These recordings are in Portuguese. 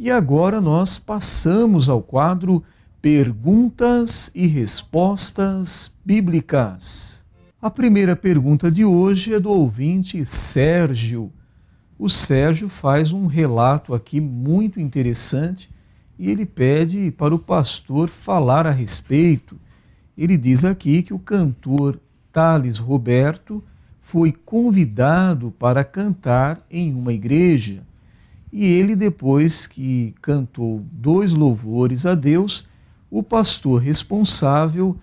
E agora nós passamos ao quadro Perguntas e Respostas Bíblicas. A primeira pergunta de hoje é do ouvinte Sérgio. O Sérgio faz um relato aqui muito interessante e ele pede para o pastor falar a respeito. Ele diz aqui que o cantor Thales Roberto foi convidado para cantar em uma igreja. E ele, depois que cantou 2 louvores a Deus, o pastor responsável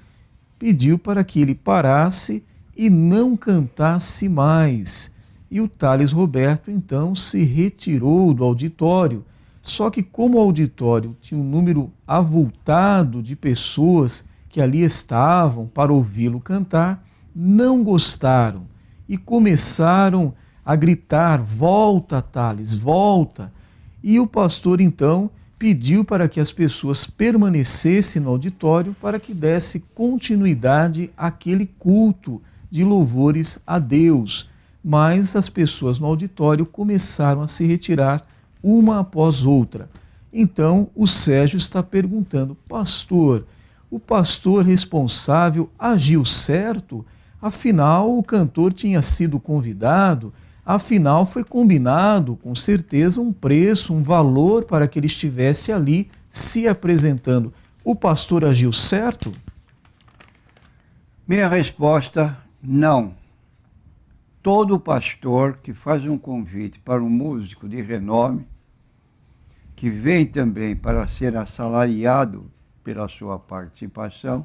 pediu para que ele parasse e não cantasse mais. E o Thales Roberto, então, se retirou do auditório. Só que como o auditório tinha um número avultado de pessoas que ali estavam para ouvi-lo cantar, não gostaram e começaram a gritar: volta, Thales, volta. E o pastor, então, pediu para que as pessoas permanecessem no auditório para que desse continuidade àquele culto de louvores a Deus. Mas as pessoas no auditório começaram a se retirar uma após outra. Então, o Sérgio está perguntando: pastor, o pastor responsável agiu certo? Afinal, o cantor tinha sido convidado, afinal foi combinado, com certeza, um preço, um valor para que ele estivesse ali se apresentando. O pastor agiu certo? Minha resposta, não. Todo pastor que faz um convite para um músico de renome, que vem também para ser assalariado pela sua participação,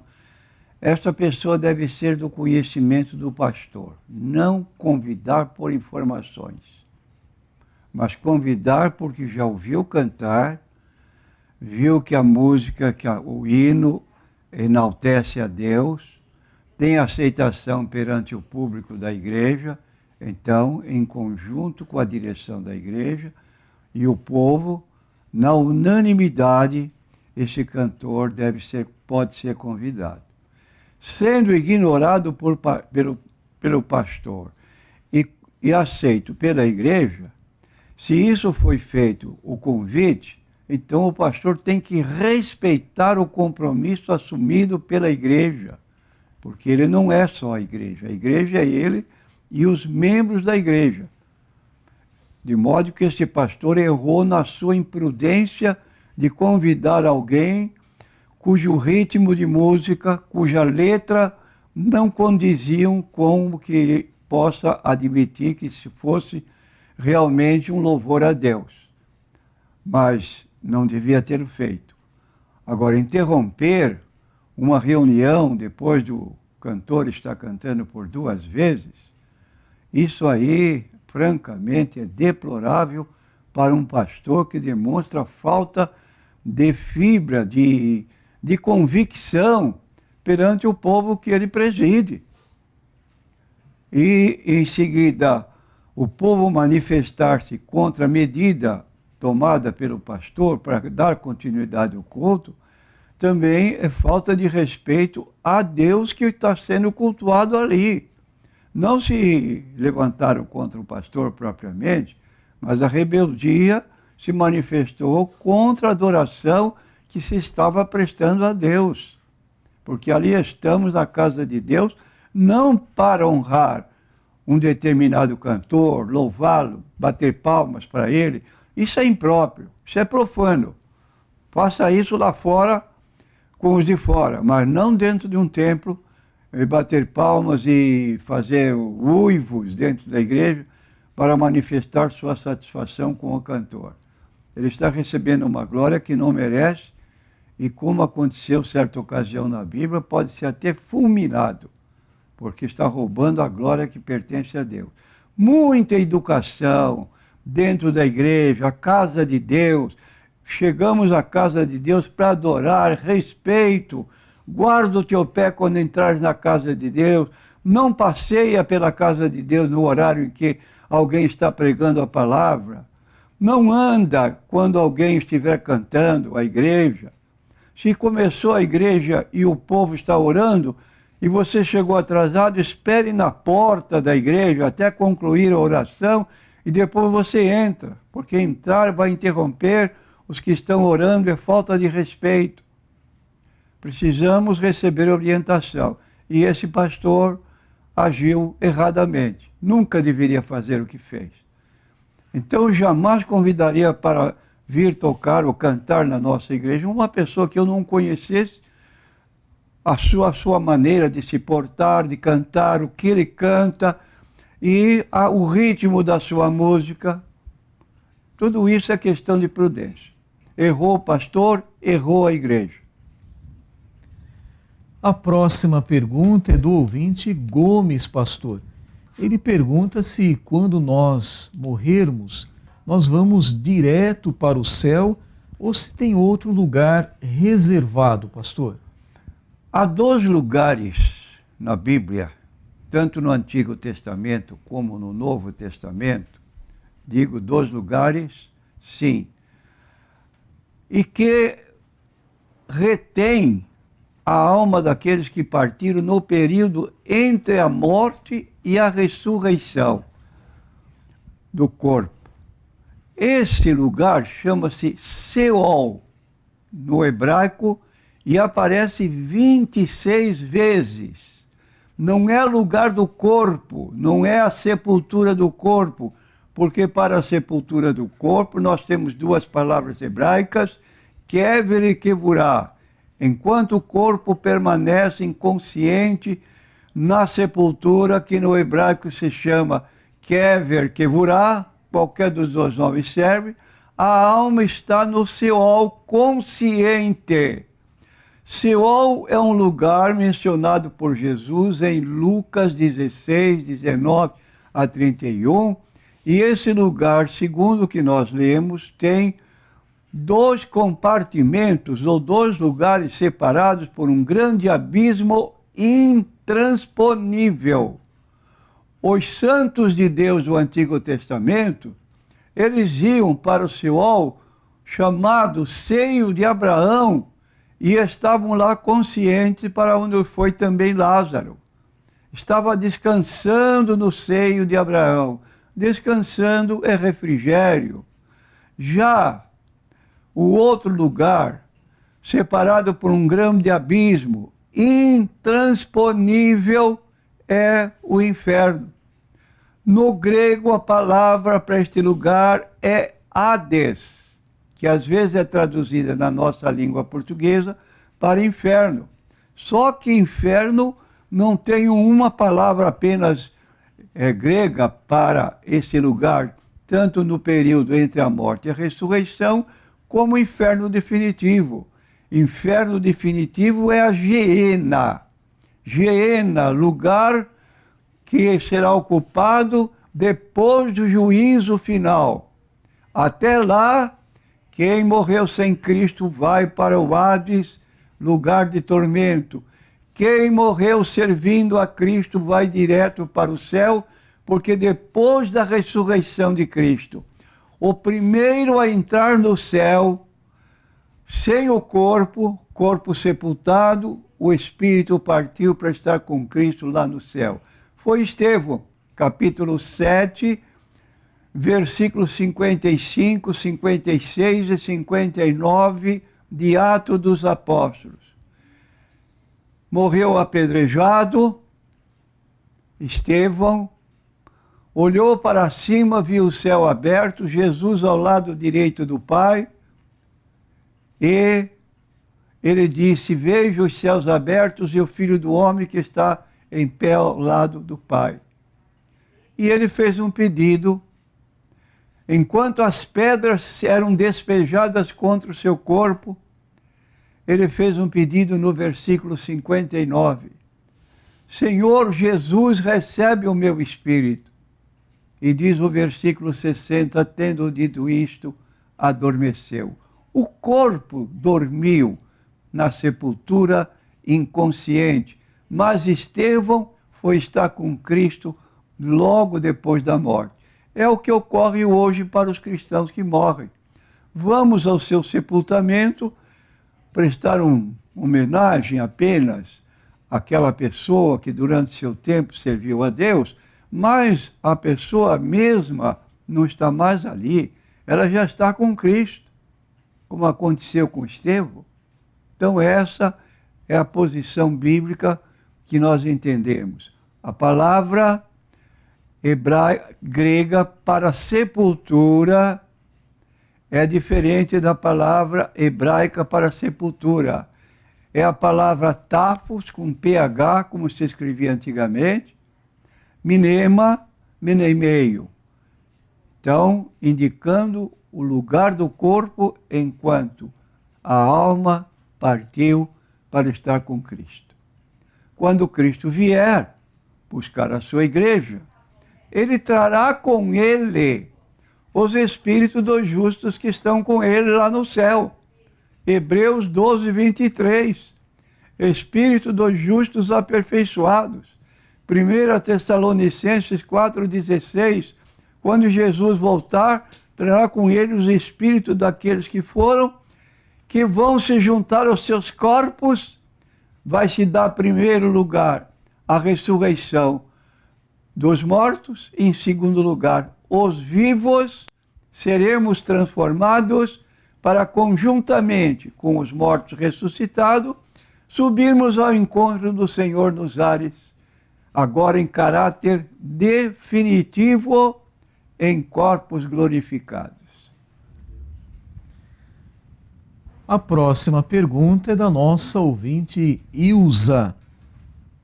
esta pessoa deve ser do conhecimento do pastor. Não convidar por informações, mas convidar porque já ouviu cantar, viu que a música, o hino enaltece a Deus, tem aceitação perante o público da igreja. Então, em conjunto com a direção da igreja e o povo, na unanimidade, esse cantor pode ser convidado. Sendo ignorado pelo pastor e aceito pela igreja, se isso foi feito, o convite, então o pastor tem que respeitar o compromisso assumido pela igreja, porque ele não é só a igreja é ele e os membros da igreja. De modo que esse pastor errou na sua imprudência de convidar alguém cujo ritmo de música, cuja letra não condiziam com o que ele possa admitir que se fosse realmente um louvor a Deus. Mas não devia ter feito. Agora, interromper uma reunião depois do cantor estar cantando por 2 vezes, isso aí, francamente, é deplorável para um pastor que demonstra falta de fibra, de convicção perante o povo que ele preside. E, em seguida, o povo manifestar-se contra a medida tomada pelo pastor para dar continuidade ao culto, também é falta de respeito a Deus que está sendo cultuado ali. Não se levantaram contra o pastor propriamente, mas a rebeldia se manifestou contra a adoração que se estava prestando a Deus. Porque ali estamos na casa de Deus, não para honrar um determinado cantor, louvá-lo, bater palmas para ele. Isso é impróprio, isso é profano. Faça isso lá fora com os de fora, mas não dentro de um templo, bater palmas e fazer uivos dentro da igreja para manifestar sua satisfação com o cantor. Ele está recebendo uma glória que não merece e, como aconteceu certa ocasião na Bíblia, pode ser até fulminado, porque está roubando a glória que pertence a Deus. Muita educação dentro da igreja, a casa de Deus. Chegamos à casa de Deus para adorar, respeito. Guarda o teu pé quando entrares na casa de Deus. Não passeia pela casa de Deus no horário em que alguém está pregando a palavra. Não anda quando alguém estiver cantando a igreja. Se começou a igreja e o povo está orando e você chegou atrasado, espere na porta da igreja até concluir a oração e depois você entra, porque entrar vai interromper Os que estão orando é falta de respeito. Precisamos receber orientação. E esse pastor agiu erradamente. Nunca deveria fazer o que fez. Então, eu jamais convidaria para vir tocar ou cantar na nossa igreja uma pessoa que eu não conhecesse, a sua maneira de se portar, de cantar, o que ele canta e o ritmo da sua música. Tudo isso é questão de prudência. Errou o pastor, errou a igreja. A próxima pergunta é do ouvinte Gomes, pastor. Ele pergunta se quando nós morrermos, nós vamos direto para o céu ou se tem outro lugar reservado, pastor. Há 2 lugares na Bíblia, tanto no Antigo Testamento como no Novo Testamento, digo 2 lugares, sim, e que retém a alma daqueles que partiram no período entre a morte e a ressurreição do corpo. Esse lugar chama-se Seol, no hebraico, e aparece 26 vezes. Não é lugar do corpo, não é a sepultura do corpo, porque para a sepultura do corpo nós temos 2 palavras hebraicas, kever e kevurá. Enquanto o corpo permanece inconsciente na sepultura, que no hebraico se chama kever, kevurá, qualquer dos 2 nomes serve, a alma está no Seol consciente. Seol é um lugar mencionado por Jesus em Lucas 16, 19 a 31, e esse lugar, segundo o que nós lemos, tem 2 compartimentos ou 2 lugares separados por um grande abismo intransponível. Os santos de Deus do Antigo Testamento, eles iam para o Seol, chamado Seio de Abraão, e estavam lá conscientes, para onde foi também Lázaro. Estava descansando no seio de Abraão. Descansando é refrigério. Já o outro lugar, separado por um grande abismo, intransponível, é o inferno. No grego, a palavra para este lugar é Hades, que às vezes é traduzida na nossa língua portuguesa para inferno. Só que inferno não tem uma palavra apenas grega para esse lugar, tanto no período entre a morte e a ressurreição, como inferno definitivo. Inferno definitivo é a Geena. Geena, lugar que será ocupado depois do juízo final. Até lá, quem morreu sem Cristo vai para o Hades, lugar de tormento. Quem morreu servindo a Cristo vai direto para o céu, porque depois da ressurreição de Cristo, o primeiro a entrar no céu, sem o corpo sepultado, o Espírito partiu para estar com Cristo lá no céu. Foi Estevão, capítulo 7, versículos 55, 56 e 59 de Atos dos Apóstolos. Morreu apedrejado, Estevão, olhou para cima, viu o céu aberto, Jesus ao lado direito do Pai, e ele disse: vejo os céus abertos e o Filho do Homem que está em pé ao lado do Pai. E ele fez um pedido. Enquanto as pedras eram despejadas contra o seu corpo, ele fez um pedido no versículo 59. Senhor Jesus, recebe o meu espírito. E diz o versículo 60, tendo dito isto, adormeceu. O corpo dormiu na sepultura inconsciente, mas Estevão foi estar com Cristo logo depois da morte. É o que ocorre hoje para os cristãos que morrem. Vamos ao seu sepultamento, prestar uma homenagem apenas àquela pessoa que durante seu tempo serviu a Deus, mas a pessoa mesma não está mais ali, ela já está com Cristo. como aconteceu com Estevão. Então essa é a posição bíblica que nós entendemos. A palavra grega para sepultura é diferente da palavra hebraica para sepultura. É a palavra tafos, com PH, como se escrevia antigamente, minema, menemeio. Então, indicando o lugar do corpo enquanto a alma partiu para estar com Cristo. Quando Cristo vier buscar a sua igreja, ele trará com ele os espíritos dos justos que estão com ele lá no céu. Hebreus 12, 23. Espírito dos justos aperfeiçoados. 1 Tessalonicenses 4, 16. Quando Jesus voltar, trará com ele os espíritos daqueles que foram, que vão se juntar aos seus corpos. Vai se dar, em primeiro lugar, a ressurreição dos mortos, e em segundo lugar, os vivos seremos transformados para, conjuntamente com os mortos ressuscitados, subirmos ao encontro do Senhor nos ares, agora em caráter definitivo, em corpos glorificados. A próxima pergunta é da nossa ouvinte Ilza.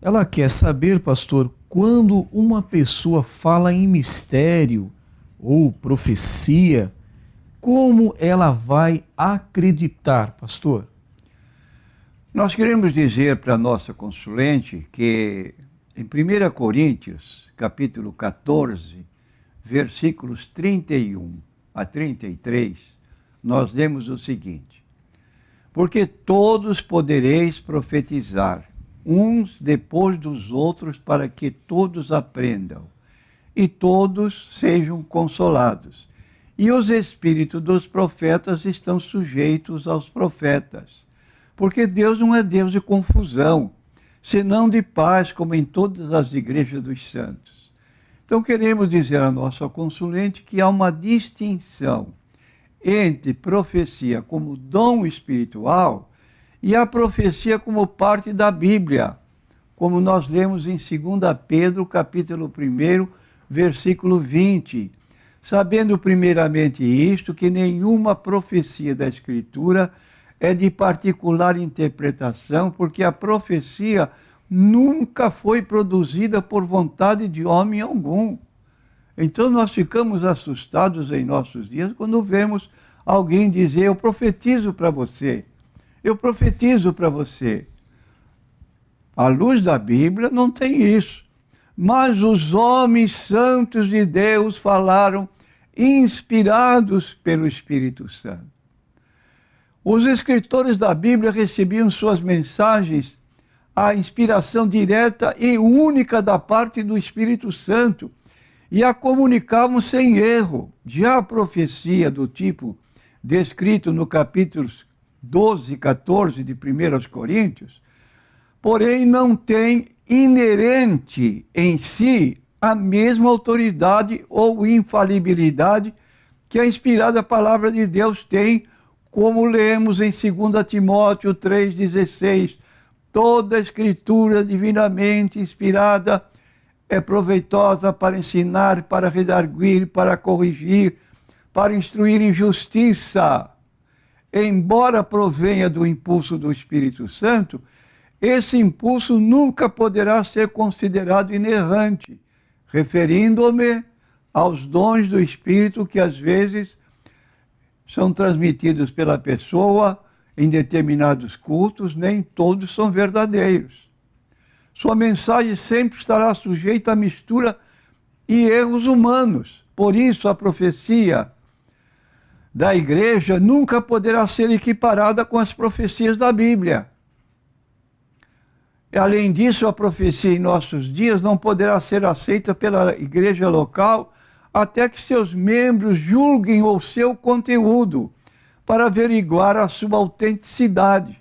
Ela quer saber, pastor, quando uma pessoa fala em mistério ou profecia, como ela vai acreditar, pastor? Nós queremos dizer para a nossa consulente que em 1 Coríntios, capítulo 14, versículos 31 a 33, nós lemos o seguinte: porque todos podereis profetizar, uns depois dos outros, para que todos aprendam, e todos sejam consolados. E os espíritos dos profetas estão sujeitos aos profetas, porque Deus não é Deus de confusão, senão de paz, como em todas as igrejas dos santos. Então queremos dizer à nossa consulente que há uma distinção entre profecia como dom espiritual e a profecia como parte da Bíblia, como nós lemos em 2 Pedro, capítulo 1, versículo 20. Sabendo primeiramente isto, que nenhuma profecia da Escritura é de particular interpretação, porque a profecia nunca foi produzida por vontade de homem algum. Então nós ficamos assustados em nossos dias quando vemos alguém dizer: eu profetizo para você, eu profetizo para você. À luz da Bíblia não tem isso. Mas os homens santos de Deus falaram inspirados pelo Espírito Santo. Os escritores da Bíblia recebiam suas mensagens, a inspiração direta e única da parte do Espírito Santo, e a comunicavam sem erro. Já a profecia do tipo descrito no capítulos 12 e 14 de 1 Coríntios, porém não tem inerente em si a mesma autoridade ou infalibilidade que a inspirada palavra de Deus tem, como lemos em 2 Timóteo 3,16. Toda a escritura divinamente inspirada é proveitosa para ensinar, para redarguir, para corrigir, para instruir em justiça. Embora provenha do impulso do Espírito Santo, esse impulso nunca poderá ser considerado inerrante, referindo-me aos dons do Espírito que às vezes são transmitidos pela pessoa em determinados cultos, nem todos são verdadeiros. Sua mensagem sempre estará sujeita a mistura e erros humanos. Por isso, a profecia da igreja nunca poderá ser equiparada com as profecias da Bíblia. Além disso, a profecia em nossos dias não poderá ser aceita pela igreja local até que seus membros julguem o seu conteúdo para averiguar a sua autenticidade.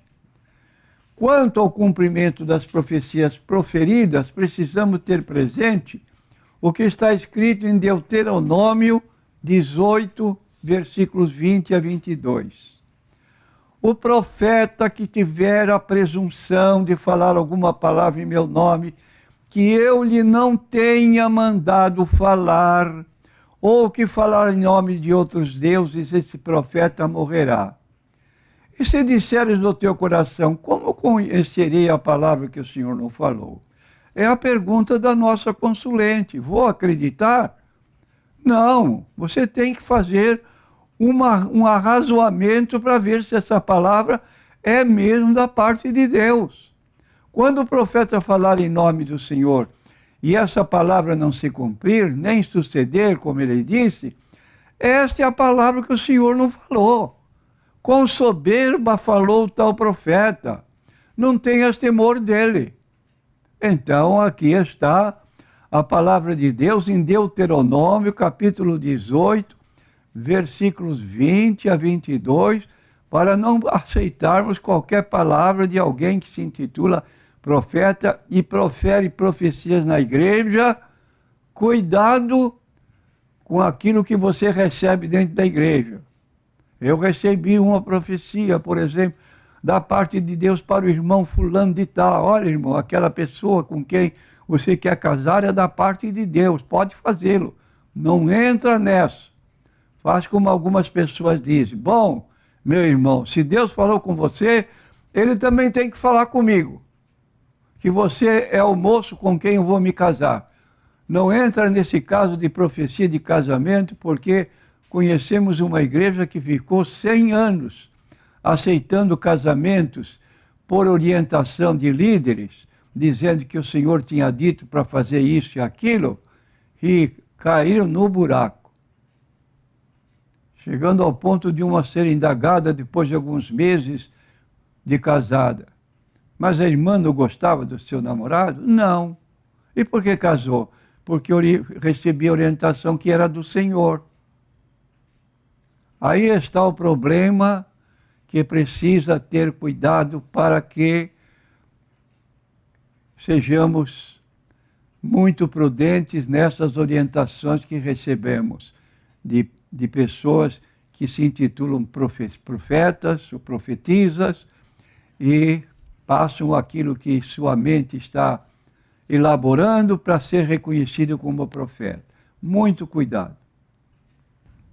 Quanto ao cumprimento das profecias proferidas, precisamos ter presente o que está escrito em Deuteronômio 18, versículos 20 a 22. o profeta que tiver a presunção de falar alguma palavra em meu nome, que eu lhe não tenha mandado falar, ou que falar em nome de outros deuses, esse profeta morrerá. E se disseres no teu coração, como conhecerei a palavra que o Senhor não falou? É a pergunta da nossa consulente. Vou acreditar? Não, você tem que fazer um arrazoamento para ver se essa palavra é mesmo da parte de Deus. Quando o profeta falar em nome do Senhor e essa palavra não se cumprir, nem suceder, como ele disse, esta é a palavra que o Senhor não falou. Com soberba falou tal profeta, não tenhas temor dele. Então aqui está a palavra de Deus em Deuteronômio, capítulo 18, versículos 20 a 22, para não aceitarmos qualquer palavra de alguém que se intitula profeta e profere profecias na igreja. Cuidado com aquilo que você recebe dentro da igreja. Eu recebi uma profecia, por exemplo, da parte de Deus para o irmão fulano de tal. Olha, irmão, aquela pessoa com quem você quer casar é da parte de Deus, pode fazê-lo. Não entra nessa. Faz como algumas pessoas dizem. Bom, meu irmão, se Deus falou com você, ele também tem que falar comigo. Que você é o moço com quem eu vou me casar. Não entra nesse caso de profecia de casamento, porque conhecemos uma igreja que ficou 100 anos aceitando casamentos por orientação de líderes, dizendo que o Senhor tinha dito para fazer isso e aquilo, e caíram no buraco. Chegando ao ponto de uma ser indagada depois de alguns meses de casada. Mas a irmã não gostava do seu namorado? Não. E por que casou? Porque recebia orientação que era do Senhor. Aí está o problema, que precisa ter cuidado para que sejamos muito prudentes nessas orientações que recebemos de pessoas que se intitulam profetas ou profetisas e passam aquilo que sua mente está elaborando para ser reconhecido como profeta. Muito cuidado.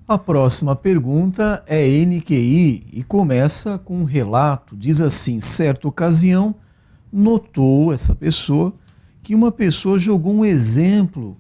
A próxima pergunta é NQI e começa com um relato. Diz assim: certa ocasião, notou essa pessoa que uma pessoa jogou um exemplar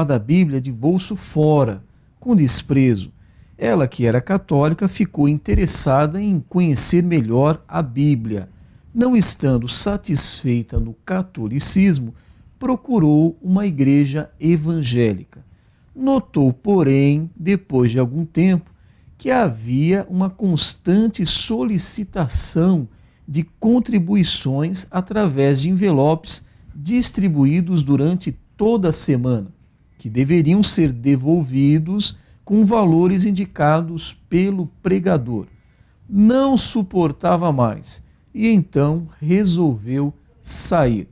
da Bíblia de bolso fora, com desprezo. Ela, que era católica, ficou interessada em conhecer melhor a Bíblia. Não estando satisfeita no catolicismo, procurou uma igreja evangélica. Notou, porém, depois de algum tempo, que havia uma constante solicitação de contribuições através de envelopes distribuídos durante toda a semana, que deveriam ser devolvidos com valores indicados pelo pregador. Não suportava mais e então resolveu sair.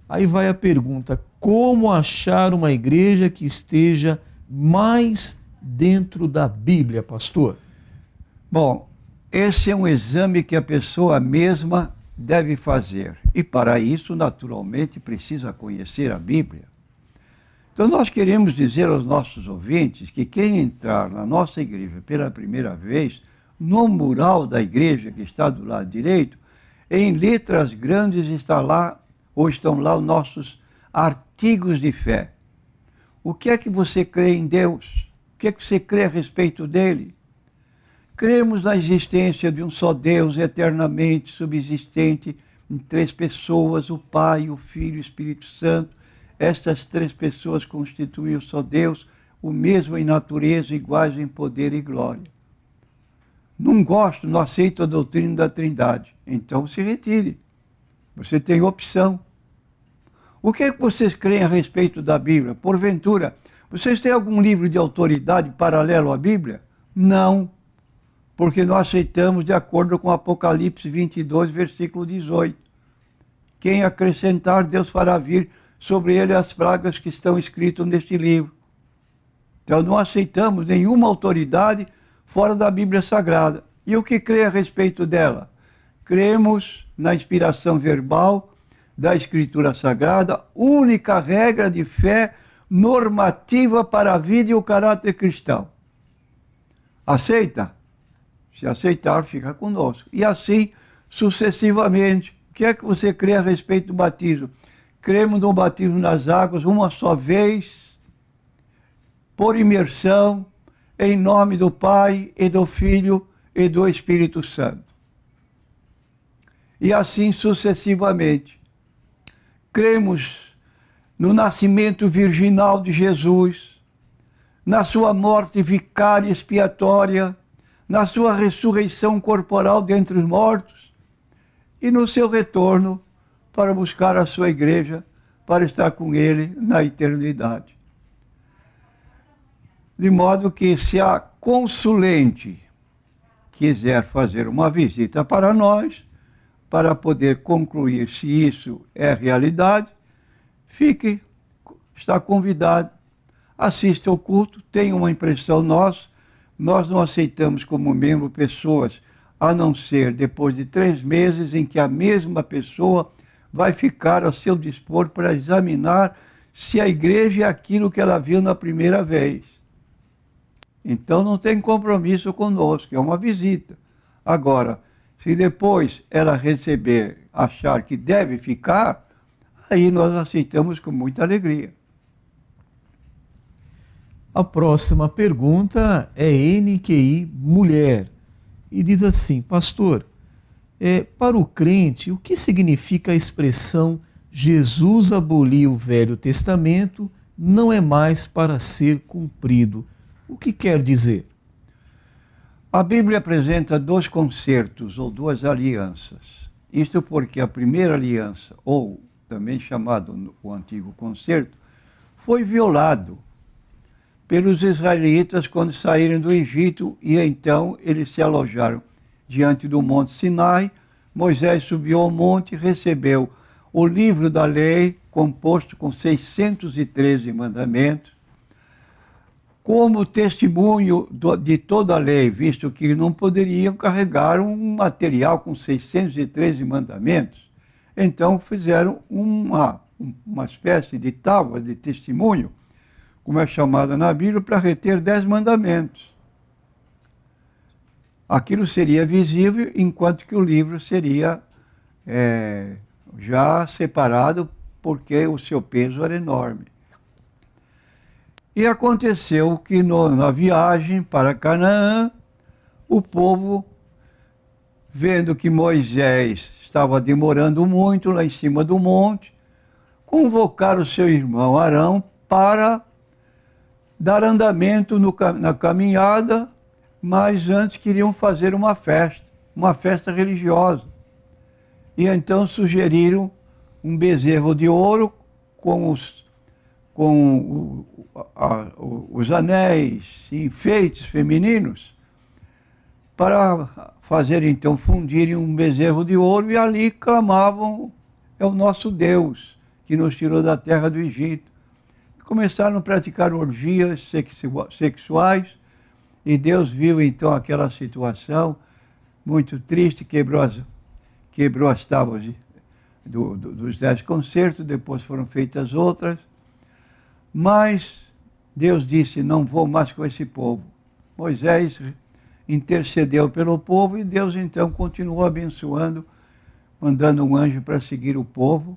Aí vai a pergunta: como achar uma igreja que esteja mais dentro da Bíblia, pastor? Bom, esse é um exame que a pessoa mesma deve fazer. E para isso, naturalmente, precisa conhecer a Bíblia. Então nós queremos dizer aos nossos ouvintes que quem entrar na nossa igreja pela primeira vez, no mural da igreja que está do lado direito, em letras grandes está lá, ou estão lá os nossos artigos de fé. O que é que você crê em Deus? O que é que você crê a respeito dele? Cremos na existência de um só Deus eternamente subsistente em 3 pessoas, o Pai, o Filho e o Espírito Santo. Estas 3 pessoas constituem o só Deus, o mesmo em natureza, iguais em poder e glória. Não gosto, não aceito a doutrina da Trindade. Então se retire. Você tem opção. O que é que vocês creem a respeito da Bíblia? Porventura, vocês têm algum livro de autoridade paralelo à Bíblia? Não, porque nós aceitamos de acordo com Apocalipse 22, versículo 18. Quem acrescentar, Deus fará vir sobre ele as pragas que estão escritas neste livro. Então não aceitamos nenhuma autoridade fora da Bíblia Sagrada. E o que crê a respeito dela? Cremos na inspiração verbal da Escritura Sagrada, única regra de fé normativa para a vida e o caráter cristão. Aceita? Se aceitar, fica conosco. E assim, sucessivamente. O que é que você crê a respeito do batismo? Cremos no batismo nas águas uma só vez, por imersão, em nome do Pai e do Filho e do Espírito Santo. E assim sucessivamente. Cremos no nascimento virginal de Jesus, na sua morte vicária e expiatória, na sua ressurreição corporal dentre os mortos e no seu retorno para buscar a sua igreja, para estar com ele na eternidade. De modo que, se a consulente quiser fazer uma visita para nós, para poder concluir se isso é realidade, está convidado, assista ao culto, tenha uma impressão nossa. Nós não aceitamos como membro pessoas, a não ser depois de 3 meses em que a mesma pessoa vai ficar a seu dispor para examinar se a igreja é aquilo que ela viu na primeira vez. Então não tem compromisso conosco, é uma visita. Agora, se depois ela receber, achar que deve ficar, aí nós aceitamos com muita alegria. A próxima pergunta é NQI Mulher e diz assim: pastor, para o crente, o que significa a expressão Jesus aboliu o Velho Testamento, não é mais para ser cumprido? O que quer dizer? A Bíblia apresenta 2 concertos ou 2 alianças. Isto porque a primeira aliança, ou também chamado o Antigo Concerto, foi violado pelos israelitas quando saíram do Egito, e então eles se alojaram diante do Monte Sinai. Moisés subiu ao monte e recebeu o livro da lei, composto com 613 mandamentos, como testemunho de toda a lei, visto que não poderiam carregar um material com 613 mandamentos. Então fizeram uma espécie de tábua de testemunho, como é chamada na Bíblia, para reter 10 mandamentos. Aquilo seria visível, enquanto que o livro seria já separado, porque o seu peso era enorme. E aconteceu que na viagem para Canaã, o povo, vendo que Moisés estava demorando muito lá em cima do monte, convocaram o seu irmão Arão para dar andamento na caminhada, mas antes queriam fazer uma festa religiosa. E então sugeriram um bezerro de ouro com os anéis e enfeites femininos, para fazer então fundirem um bezerro de ouro, e ali clamavam: é o nosso Deus que nos tirou da terra do Egito. E começaram a praticar orgias sexuais, e Deus viu então aquela situação muito triste, quebrou as tábuas dos 10 concertos, depois foram feitas outras. Mas Deus disse: não vou mais com esse povo. Moisés intercedeu pelo povo, e Deus então continuou abençoando, mandando um anjo para seguir o povo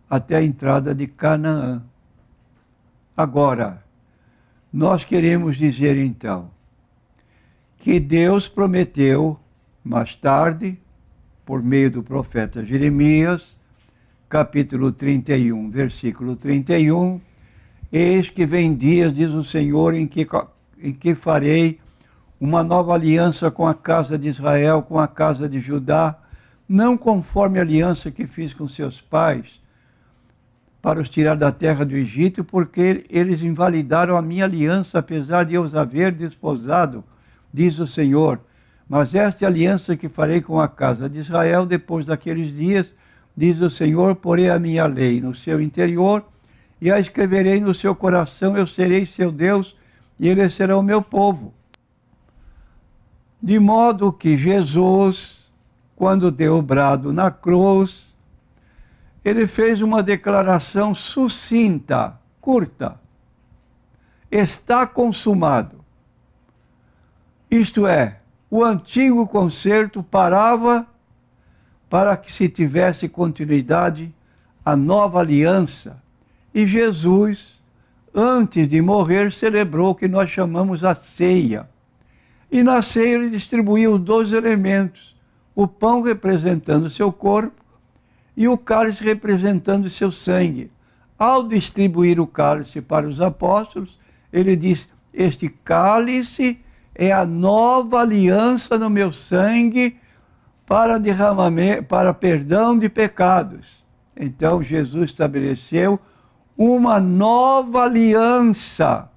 até a entrada de Canaã. Agora, nós queremos dizer então que Deus prometeu mais tarde, por meio do profeta Jeremias, capítulo 31, versículo 31, eis que vem dias, diz o Senhor, em que farei uma nova aliança com a casa de Israel, com a casa de Judá, não conforme a aliança que fiz com seus pais, para os tirar da terra do Egito, porque eles invalidaram a minha aliança, apesar de eu os haver desposado, diz o Senhor. Mas esta é a aliança que farei com a casa de Israel depois daqueles dias, diz o Senhor: porei a minha lei no seu interior e a escreverei no seu coração, eu serei seu Deus e ele será o meu povo. De modo que Jesus, quando deu o brado na cruz, ele fez uma declaração sucinta, curta. Está consumado. Isto é, o antigo concerto parava para que se tivesse continuidade a nova aliança. E Jesus, antes de morrer, celebrou o que nós chamamos a ceia. E na ceia ele distribuiu os 2 elementos, o pão representando o seu corpo e o cálice representando o seu sangue. Ao distribuir o cálice para os apóstolos, ele diz: este cálice é a nova aliança no meu sangue para derramamento, para perdão de pecados. Então Jesus estabeleceu uma nova aliança,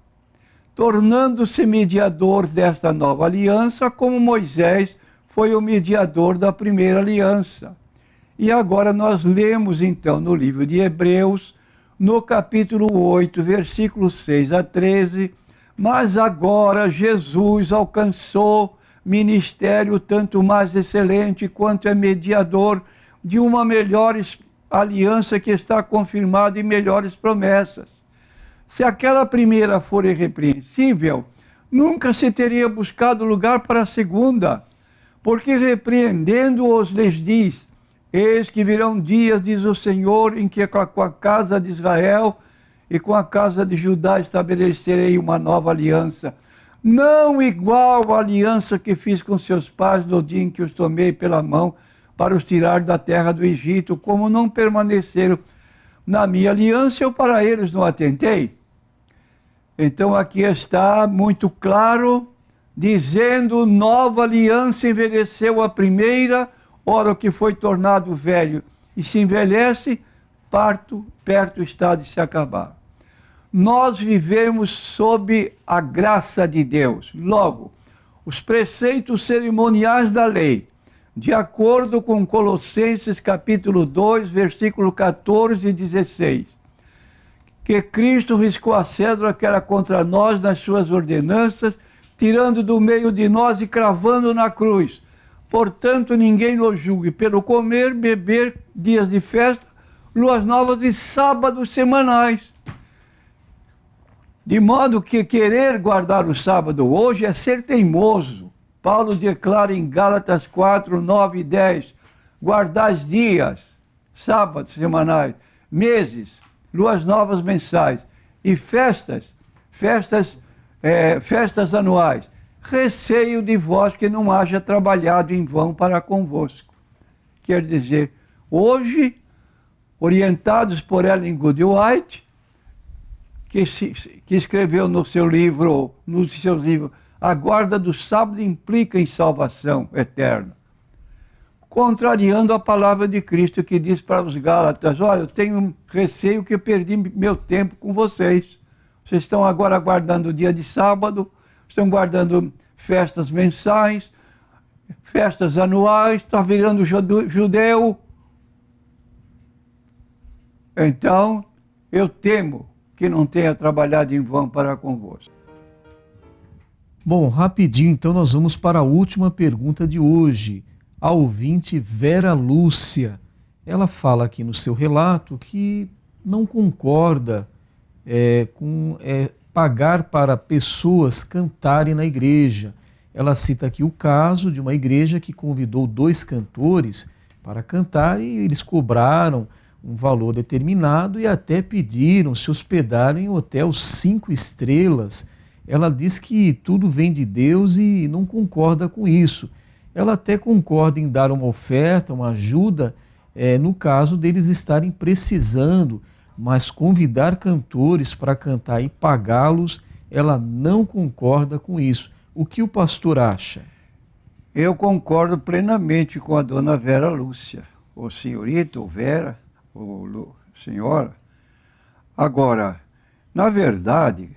tornando-se mediador desta nova aliança, como Moisés foi o mediador da primeira aliança. E agora nós lemos então no livro de Hebreus, no capítulo 8, versículos 6 a 13, mas agora Jesus alcançou ministério tanto mais excelente quanto é mediador de uma melhor aliança que está confirmada em melhores promessas. Se aquela primeira for irrepreensível, nunca se teria buscado lugar para a segunda, porque repreendendo-os lhes diz: eis que virão dias, diz o Senhor, em que com a casa de Israel e com a casa de Judá estabelecerei uma nova aliança, não igual à aliança que fiz com seus pais no dia em que os tomei pela mão para os tirar da terra do Egito, como não permaneceram na minha aliança, eu para eles não atentei. Então aqui está muito claro, dizendo: nova aliança envelheceu a primeira, ora o que foi tornado velho e se envelhece, perto está de se acabar. Nós vivemos sob a graça de Deus. Logo, os preceitos cerimoniais da lei, de acordo com Colossenses capítulo 2, versículo 14 e 16, que Cristo riscou a cédula que era contra nós nas suas ordenanças, tirando do meio de nós e cravando na cruz. Portanto, ninguém nos julgue pelo comer, beber, dias de festa, luas novas e sábados semanais. De modo que querer guardar o sábado hoje é ser teimoso. Paulo declara em Gálatas 4, 9 e 10, guardais dias, sábados semanais, meses, luas novas mensais e festas anuais. Receio de vós que não haja trabalhado em vão para convosco. Quer dizer, hoje, orientados por Ellen G. White, que escreveu no seu livro, a guarda do sábado implica em salvação eterna, contrariando a palavra de Cristo, que diz para os Gálatas: olha, eu tenho receio que eu perdi meu tempo com vocês. Vocês estão agora guardando o dia de sábado, estão guardando festas mensais, festas anuais, está virando judeu. Então, eu temo que não tenha trabalhado em vão para convosco. Bom, rapidinho, então nós vamos para a última pergunta de hoje. A ouvinte Vera Lúcia. Ela fala aqui no seu relato que não concorda com pagar para pessoas cantarem na igreja. Ela cita aqui o caso de uma igreja que convidou 2 cantores para cantar e eles cobraram um valor determinado e até pediram se hospedarem em hotel 5 estrelas. Ela diz que tudo vem de Deus e não concorda com isso. Ela até concorda em dar uma oferta, uma ajuda, no caso deles estarem precisando, mas convidar cantores para cantar e pagá-los, ela não concorda com isso. O que o pastor acha? Eu concordo plenamente com a dona Vera Lúcia, ou senhorita, ou Vera, ou senhora. Agora, na verdade,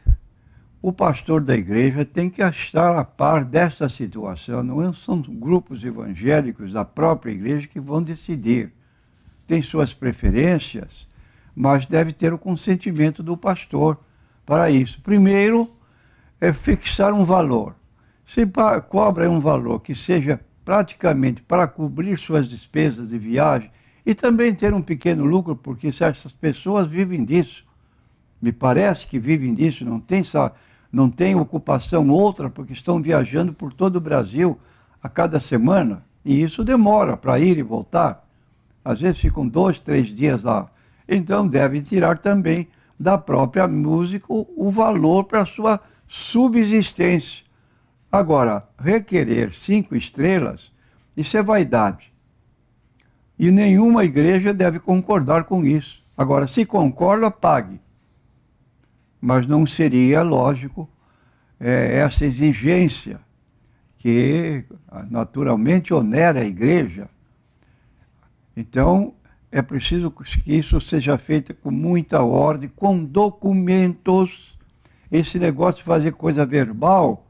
o pastor da igreja tem que estar a par dessa situação. Não são grupos evangélicos da própria igreja que vão decidir. Tem suas preferências, mas deve ter o consentimento do pastor para isso. Primeiro, é fixar um valor. Se cobra um valor que seja praticamente para cobrir suas despesas de viagem e também ter um pequeno lucro, porque essas pessoas vivem disso. Me parece que vivem disso, não tem ocupação outra, porque estão viajando por todo o Brasil a cada semana, e isso demora para ir e voltar. Às vezes ficam 2, 3 dias lá. Então devem tirar também da própria música o valor para a sua subsistência. Agora, requerer 5 estrelas, isso é vaidade. E nenhuma igreja deve concordar com isso. Agora, se concorda, pague. Mas não seria lógico essa exigência que naturalmente onera a igreja. Então, é preciso que isso seja feito com muita ordem, com documentos. Esse negócio de fazer coisa verbal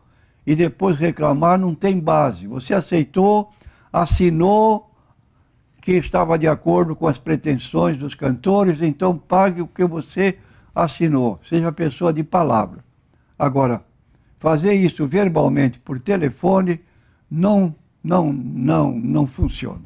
e depois reclamar não tem base. Você aceitou, assinou que estava de acordo com as pretensões dos cantores, então pague o que você assinou, seja pessoa de palavra. Agora, fazer isso verbalmente por telefone não funciona.